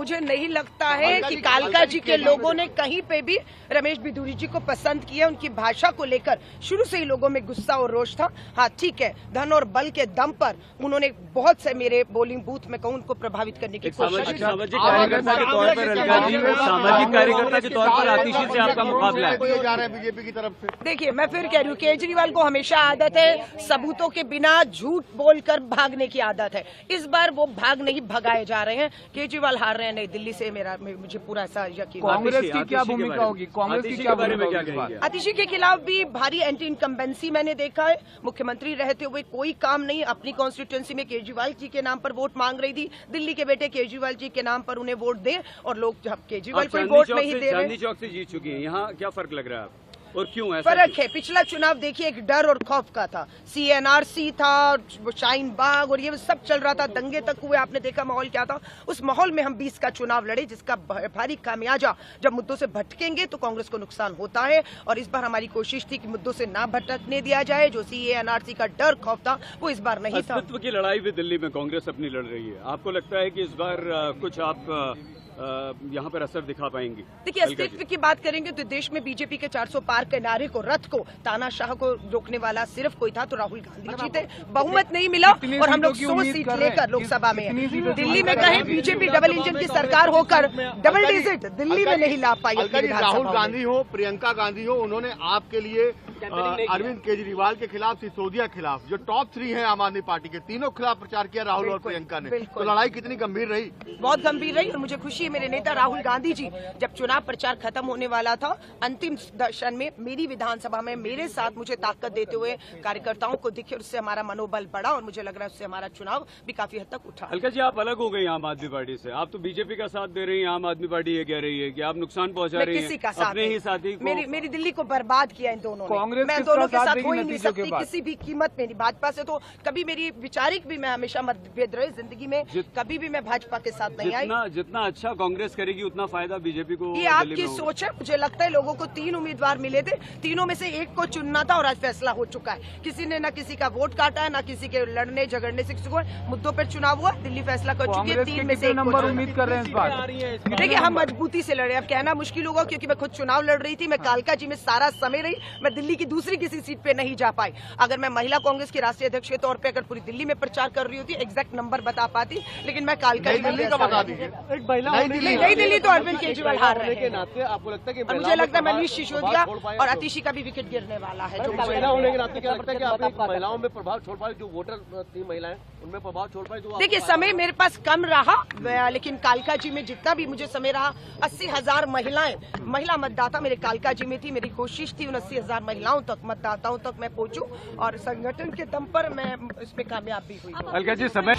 मुझे नहीं लगता है कि कालका जी के लोगों ने कहीं पे भी रमेश बिधूरी जी को पसंद किया। उनकी भाषा को लेकर शुरू से ही लोगों में गुस्सा और रोष था। हाँ ठीक है, धन और बल के दम पर उन्होंने बहुत से मेरे बोलिंग बूथ में कहूँ उनको प्रभावित करने की कोशिश की। सामाजिक कार्यकर्ता के तौर पर अलका जी, सामाजिक कार्यकर्ता के तौर पर आतिशी से आपका मुकाबला है जा रहे हैं बीजेपी की तरफ से। देखिए, मैं फिर कह रही हूँ, केजरीवाल को हमेशा आदत है सबूतों के बिना झूठ बोलकर भागने की आदत है। इस बार वो भाग नहीं भगाए जा रहे हैं। केजरीवाल हार रहे हैं नई दिल्ली से, मुझे पूरा ऐसा यकीन। कांग्रेस की क्या भूमिका होगी? कांग्रेस की क्या बारे में क्या भूमिका? कहेंगे? आतिशी के खिलाफ भी भारी एंटी इनकम्बेंसी मैंने देखा है। मुख्यमंत्री रहते हुए कोई काम नहीं। अपनी कॉन्स्टिट्यूएंसी में केजरीवाल जी के नाम पर वोट मांग रही थी। दिल्ली के बेटे केजरीवाल जी के नाम पर उन्हें वोट दें और लोग जब केजरीवाल को वोट नहीं दे रहे। चांदनी चौक से जीत चुकी है, यहाँ क्या फर्क लग रहा है आपको और क्यों ऐसा? फर्क है, पिछला चुनाव देखिए एक डर और खौफ का था। CNRC था, शाहीन बाग और ये सब चल रहा था, दंगे तक हुए। आपने देखा माहौल क्या था। उस माहौल में हम 20 का चुनाव लड़े, जिसका भारी खामियाजा जब मुद्दों से भटकेंगे तो कांग्रेस को नुकसान होता है। और इस बार हमारी कोशिश थी कि मुद्दों से ना भटकने दिया जाए। जो CNRC का डर खौफ था वो इस बार नहीं था। अस्तित्व की लड़ाई भी दिल्ली में कांग्रेस अपनी लड़ रही है। आपको लगता है कि इस बार कुछ आप यहाँ पर असर दिखा पाएंगी? देखिए, अस्तित्व की बात करेंगे तो देश में बीजेपी के 400 पार के नारे को, रथ को, तानाशाह को रोकने वाला सिर्फ कोई था तो राहुल गांधी जी थे। बहुमत नहीं मिला और हम लोग 100 सीट लेकर लोकसभा में दिल्ली में कहे बीजेपी डबल इंजन की सरकार होकर डबल डिजिट दिल्ली में नहीं ला पाई। राहुल गांधी हो, प्रियंका गांधी हो, उन्होंने आपके लिए अरविंद केजरीवाल के खिलाफ, सिसोदिया के खिलाफ, जो टॉप 3 है आम आदमी पार्टी के, तीनों खिलाफ प्रचार किया राहुल और प्रियंका ने। तो लड़ाई कितनी गंभीर रही? बहुत गंभीर रही। और मुझे खुशी है मेरे नेता राहुल गांधी जी जब चुनाव प्रचार खत्म होने वाला था, अंतिम दर्शन में मेरी विधानसभा में मेरे साथ मुझे ताकत देते हुए कार्यकर्ताओं को दिखे। उससे हमारा मनोबल बढ़ा और मुझे लग रहा है उससे हमारा चुनाव भी काफी हद तक उठा। अलका जी, आप अलग हो गई आम आदमी पार्टी से। आप तो बीजेपी का साथ दे रही हैं, आम आदमी पार्टी ये कह रही है कि आप नुकसान पहुंचा रही हैं किसी का साथ अपने ही साथी को। मेरी दिल्ली को बर्बाद किया इन दोनों ने। मैं किस दोनों तरह के साथ देगी हो ही नहीं नतीजों के सकती बाद? किसी भी कीमत में नहीं। भाजपा से तो कभी मेरी विचारिक भी, मैं हमेशा मतभेद रहे जिंदगी में, कभी भी मैं भाजपा के साथ नहीं आई। जितना अच्छा कांग्रेस करेगी उतना फायदा बीजेपी को। ये आपकी सोच है। मुझे लगता है लोगों को 3 उम्मीदवार मिले थे, तीनों में से एक को चुनना था और आज फैसला हो चुका है। किसी ने ना किसी का वोट काटा है, ना किसी के लड़ने झगड़ने से किसी को मुद्दों पर चुनाव हुआ। दिल्ली फैसला कर चुकी है। 3 में से 1 नंबर उम्मीद कर रहे हैं इस बार? देखिए, हम मजबूती से लड़े। अब कहना मुश्किल होगा क्योंकि मैं खुद चुनाव लड़ रही थी। मैं कालका जी में सारा समय रही। मैं दिल्ली की दूसरी किसी सीट पे नहीं जा पाई। अगर मैं महिला कांग्रेस की राष्ट्रीय अध्यक्ष के तौर पे अगर पूरी दिल्ली में प्रचार कर रही होती, एग्जैक्ट नंबर बता पाती, लेकिन मैं कालका दिल्ली का बता दीजिए। नई दिल्ली तो अरविंद केजरीवाल हार रहे हैं। आपको लगता है कि मुझे लगता है मनीष सिसोदिया और आतिशी का भी विकेट गिरने वाला है। जो महिला होने के नाते क्या लगता है कि आप महिलाओं में प्रभाव छोड़ पाए? जो वोटर थी महिलाएं, उनमें प्रभाव छोड़ पाए? जो देखिए, समय मेरे पास कम रहा, लेकिन कालका जी में जितना भी मुझे समय रहा, 80,000 महिला मतदाता मेरे कालका जी में थी। मेरी कोशिश थी उन 80,000 महिलाओं तक, मतदाताओं तक मैं पहुंचूं और संगठन के दम पर मैं इसमें कामयाब भी हुई। अलका जी, समय